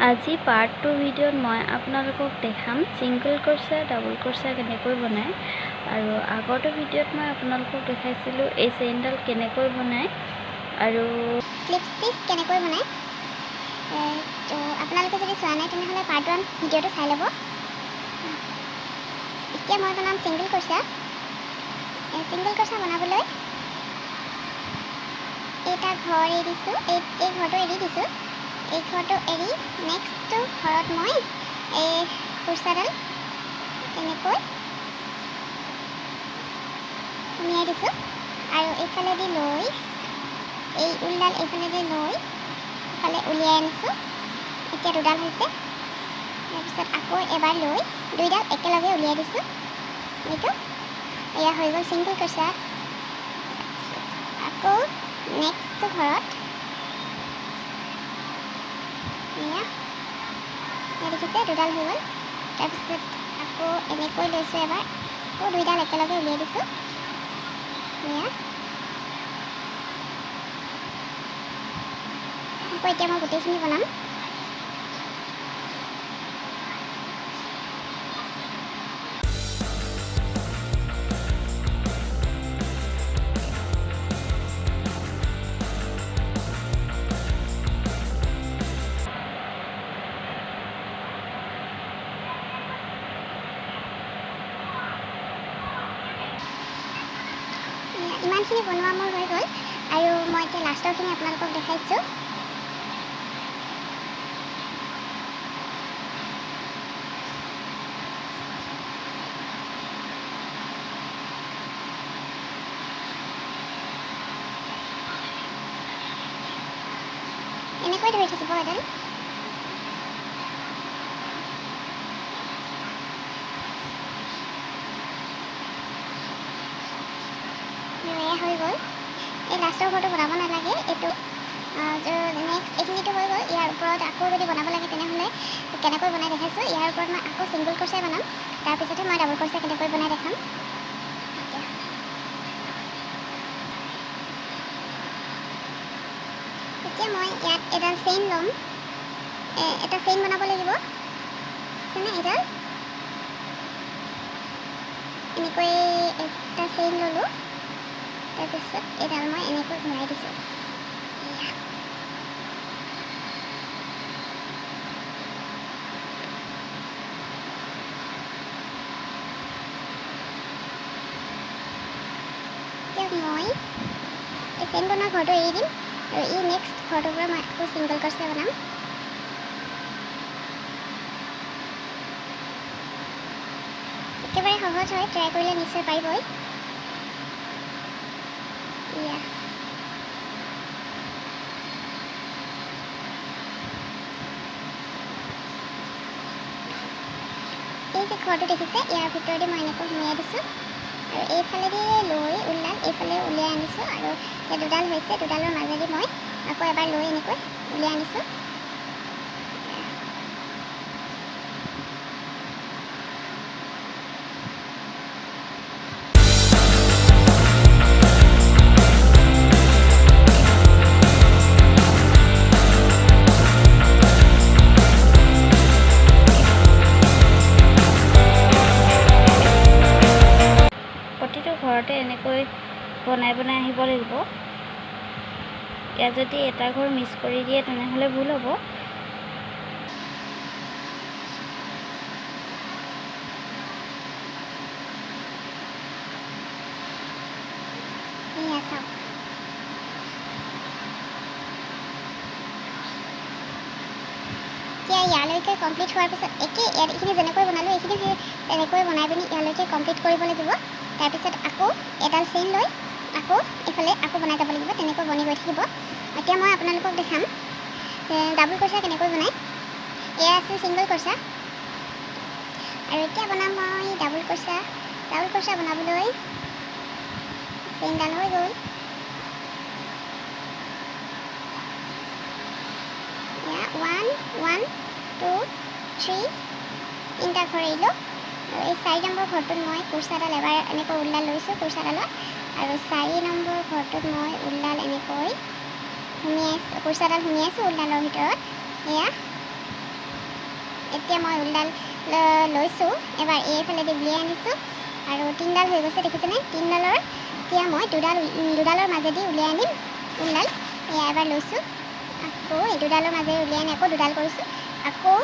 আজি পাৰ্ট 2 ভিডিঅ'ত মই আপোনালোকক দেখাম সিংগল ক্ৰচা ডাবল ক্ৰচা কেনেকৈ বনায় আৰু আগৰটো ভিডিঅ'ত মই আপোনালোকক দেখাইছিলোঁ এই চেইনডাল কেনেকৈ বনায় আৰু স্লিপ ষ্টিচ কেনেকৈ বনায় তো আপোনালোকে যদি চোৱা নাই তেনেহ'লে পাৰ্ট 1 ভিডিঅ'টো চাই ল'ব। এতিয়া মই বনাম সিংগল ক্ৰচা। সিংগল ক্ৰচা বনাবলৈ এটা ঘৰ এৰি দিছোঁ, এই ঘৰটো এৰি দিছোঁ। এই ঘৰটো এৰি নেক্সটটো ঘৰত মই এই কুৰ্চাডাল এনেকৈ সুমিয়াই দিছোঁ আৰু এইফালেদি লৈ এই ঊলডাল এইফালেদি লৈ ইফালে উলিয়াই আনিছোঁ। এতিয়া দুডাল হৈছে, তাৰপিছত আকৌ এবাৰ লৈ দুইডাল একেলগে উলিয়াই দিছোঁ। এইটো এয়া হৈ গ'ল সিংগল ক্ৰচা। আকৌ নেক্সটটো ঘৰত এয়া দেখিছে দুডাল হৈ গ'ল। তাৰপিছত আকৌ এনেকৈ লৈছোঁ এবাৰ, আকৌ দুইডাল একেলগে উলিয়াই দিছোঁ। এয়া আকৌ এতিয়া মই গোটেইখিনি বনাম। ইমানখিনি বনোৱা মোৰ হৈ গ'ল আৰু মই এতিয়া লাষ্টৰখিনি আপোনালোকক দেখাইছোঁ। এনেকৈ ধৰি থাকিব এডাল। এয়া হৈ গ'ল। এই লাষ্টৰ ঘৰটো বনাব নালাগে, এইটো নেক্সট এইখিনিটো হৈ গ'ল। ইয়াৰ ওপৰত আকৌ যদি বনাব লাগে তেনেহ'লে কেনেকৈ বনাই দেখাইছোঁ। ইয়াৰ ওপৰত মই আকৌ ছিংগল ক্ৰচাই বনাম, তাৰপিছতে মই ডাবল ক্ৰচা কেনেকৈ বনাই দেখাম। এতিয়া মই ইয়াত এডাল চেইন ল'ম, এটা চেইন বনাব লাগিব। আছেনে এডাল এনেকৈ এটা চেইন ল'লোঁ, তাৰপিছত এডাল মই এনেকৈ ঘূৰাই দিছোঁ। এতিয়া মই এই চেইন বনোৱা ঘৰটো এৰি দিম আৰু এই নেক্সট ঘৰটোৰ পৰা মই আকৌ ছিংগল ক্ৰচা বনাম। একেবাৰে সহজ হয়, ট্ৰাই কৰিলে নিশ্চয় পাৰিবই। এয়া এই যে ঘৰটো দেখিছে, ইয়াৰ ভিতৰতে মই এনেকৈ সুমিয়াই দিছোঁ আৰু এইফালেদি লৈ ঊলডাল এইফালে উলিয়াই আনিছোঁ আৰু এতিয়া দুডাল হৈছে, দুডালৰ মাজেদি মই আকৌ এবাৰ লৈ এনেকৈ উলিয়াই আনিছোঁ। প্ৰতিটো ঘৰতে এনেকৈ বনাই বনাই আহিব লাগিব। ইয়াত যদি এটা ঘৰ মিছ কৰি দিয়ে তেনেহ'লে ভুল হ'ব। এয়া চাওক, এতিয়া ইয়ালৈকে কমপ্লিট হোৱাৰ পিছত এইখিনি যেনেকৈ বনালোঁ এইখিনি সেই তেনেকৈ বনাই পিনি ইয়ালৈকে কমপ্লিট কৰিব লাগিব। তাৰপিছত আকৌ এডাল চেইন লৈ আকৌ এইফালে আকৌ বনাই যাব লাগিব, তেনেকৈ বনি গৈ থাকিব। এতিয়া মই আপোনালোকক দেখাম ডাবল ক্ৰচা কেনেকৈ বনায়। এয়া আছিল ছিংগল ক্ৰচা আৰু এতিয়া বনাম মই ডাবল ক্ৰচা। ডাবল ক্ৰচা বনাবলৈ চেইনডাল হৈ গ'ল। এয়া 1 1 2 3 তিনিটা ঘৰ এৰিলোঁ আৰু এই 4 নম্বৰ ঘৰটোত মই কুৰ্চাডাল এবাৰ এনেকৈ ঊলডাল লৈছোঁ কুৰ্চাডালত আৰু 4 নম্বৰ ঘৰটোত মই ঊলডাল এনেকৈ কুৰ্চাডাল সুমিয়াইছোঁ ঊলডালৰ ভিতৰত। এয়া এতিয়া মই ঊলডাল লৈছোঁ, এবাৰ এইফালেদি উলিয়াই আনিছোঁ আৰু 3ডাল হৈ গৈছে দেখিছেনে? 3ডালৰ এতিয়া মই দুডালৰ মাজেদি উলিয়াই আনিম ঊলডাল। এয়া এবাৰ লৈছোঁ, আকৌ এই দুডালৰ মাজেৰে উলিয়াই আনি আকৌ দুডাল কৰিছোঁ, আকৌ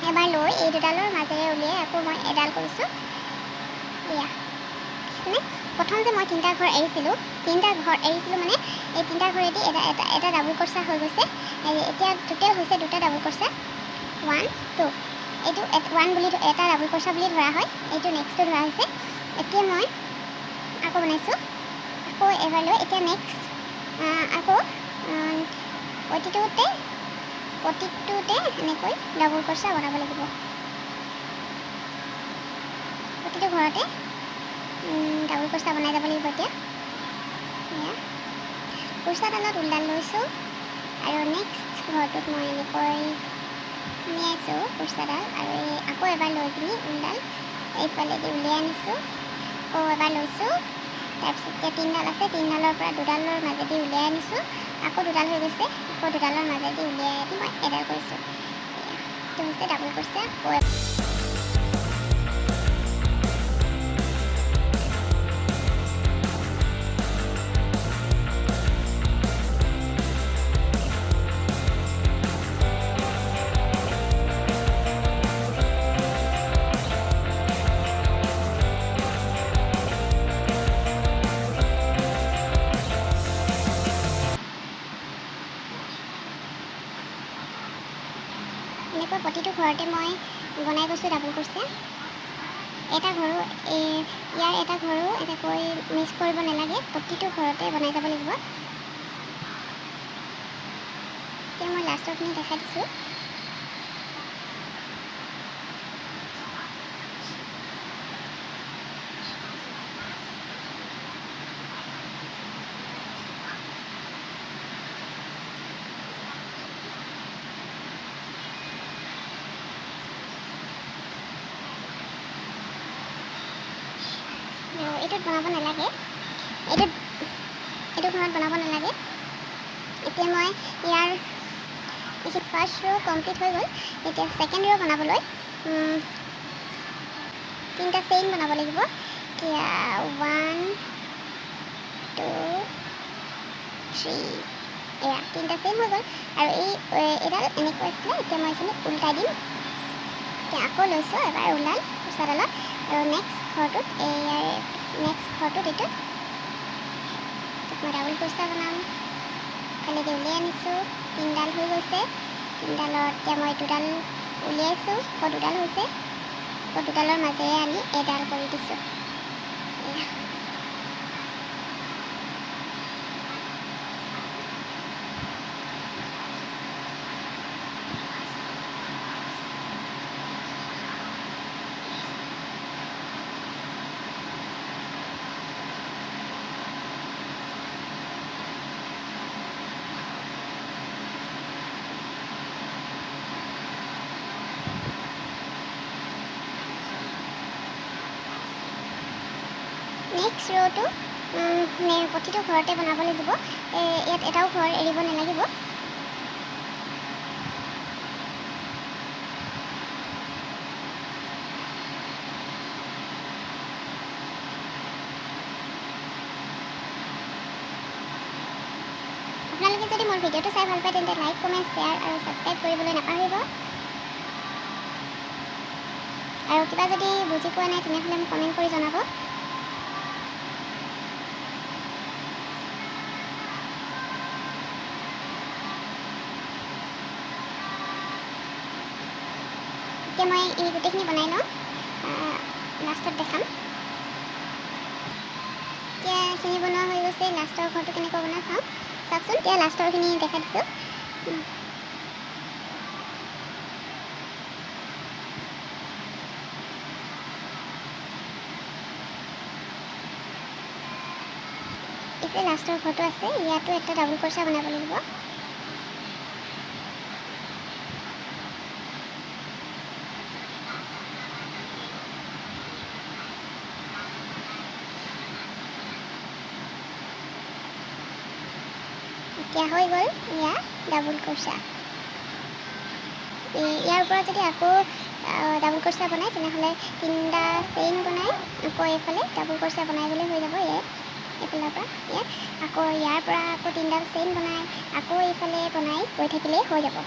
এবাৰ লৈ এই দুডালৰ মাজেৰে উলিয়াই আকৌ মই এডাল কৰিছোঁ। এয়া দেখিছেনে? প্ৰথম যে মই 3টা ঘৰ এৰিছিলোঁ, 3টা ঘৰ এৰিছিলোঁ মানে এই 3টা ঘৰেদি এটা ডাবুল ক্ৰচা হৈ গৈছে। এতিয়া টোটেল হৈছে 2টা ডাবুল ক্ৰচা, 1 2। এইটো 1 বুলি এটা ডাবুল ক্ৰচা বুলি ধৰা হয়, এইটো নেক্সটটো ধৰা হৈছে। এতিয়া মই আকৌ বনাইছোঁ, আকৌ এবাৰ লৈ এতিয়া নেক্সট আকৌ প্ৰতিটোতে এনেকৈ ডাবুল ক্ৰচা বনাব লাগিব। প্ৰতিটো ঘৰতে ডাবুল ক্ৰচা বনাই যাব লাগিব। এতিয়া এয়া কুৰ্চাডালত ঊলডাল লৈছোঁ আৰু নেক্সট ঘৰটোত মই এনেকৈ সুমিয়াইছোঁ কুৰ্চাডাল আৰু আকৌ এবাৰ লৈ পিনি ঊলডাল এইফালেদি উলিয়াই আনিছোঁ, আকৌ এবাৰ লৈছোঁ। তাৰপিছত এতিয়া 3ডাল আছে, 3ডালৰ পৰা দুডালৰ মাজেদি উলিয়াই আনিছোঁ, আকৌ দুডাল হৈ গৈছে, আকৌ দুডালৰ মাজেদি উলিয়াই আনি মই এডাল কৰিছোঁ। এইটো হৈছে ডাবুল ক্ৰচা। এনেকৈ প্ৰতিটো ঘৰতে মই বনাই গৈছোঁ ডাবুল ক্ৰচা। এটা ঘৰো ইয়াৰ এটা ঘৰো এনেকৈ মিছ কৰিব নালাগে, প্ৰতিটো ঘৰতে বনাই যাব লাগিব। এতিয়া মই লাষ্টৰখিনি দেখাই দিছোঁ। এইটোত বনাব নালাগে, এইটো ঘৰত বনাব নালাগে। এতিয়া মই ইয়াৰ ফাৰ্ষ্ট ৰ' কমপ্লিট হৈ গ'ল। এতিয়া ছেকেণ্ড ৰ' বনাবলৈ 3টা চেইন বনাব লাগিব। এতিয়া 1 2 3 এয়া 3টা চেইন হৈ গ'ল আৰু এইডাল এনেকৈ আছিলে। এতিয়া মই এইখিনি উল্টাই দিম। এতিয়া আকৌ লৈছোঁ এবাৰ ঊলডাল কুৰ্চাডালত আৰু নেক্সট ঘৰটোত এইটোত মই ডাবুল কুৰ্চা বনাম। খালিকৈ উলিয়াই আনিছোঁ, 3ডাল হৈ গৈছে। 3ডালত এতিয়া মই দুডাল উলিয়াইছোঁ, আকৌ দুডাল হৈছে, আকৌ দুডালৰ মাজেৰে আনি এডাল কৰি দিছোঁ। নেক্সট ৰ'টো প্ৰতিটো ঘৰতে বনাব লাগিব। ইয়াত এটাও ঘৰ এৰিব নালাগিব। আপোনালোকে যদি মোৰ ভিডিঅ'টো চাই ভাল পায় তেন্তে লাইক, কমেণ্ট, শ্বেয়াৰ আৰু ছাবস্ক্ৰাইব কৰিবলৈ নাপাহৰিব। আৰু কিবা যদি বুজি পোৱা নাই তেনেহ'লে মোক কমেণ্ট কৰি জনাব। এতিয়া মই এই গোটেইখিনি বনাই লওঁ, লাষ্টত দেখাম। এতিয়া এইখিনি বনোৱা হৈ গৈছে, লাষ্টৰ ঘৰটো কেনেকৈ বনাওঁ চাওকচোন। এতিয়া লাষ্টৰখিনি দেখাই দিছোঁ। এতিয়া লাষ্টৰ ঘৰটো আছে, ইয়াতো এটা ডাবুল ক্ৰচা বনাব লাগিব। এতিয়া হৈ গ'ল এয়া ডাবুল ক্ৰচা। ইয়াৰ ইয়াৰ ওপৰত যদি আকৌ ডাবল ক্ৰচা বনায় তেনেহ'লে 3টা চেইন বনাই আকৌ এইফালে ডাবল ক্ৰচা বনাই গ'লে হৈ যাব। এইফালৰ পৰা আকৌ ইয়াৰ পৰা আকৌ 3টা চেইন বনাই আকৌ এইফালে বনাই গৈ থাকিলেই হৈ যাব।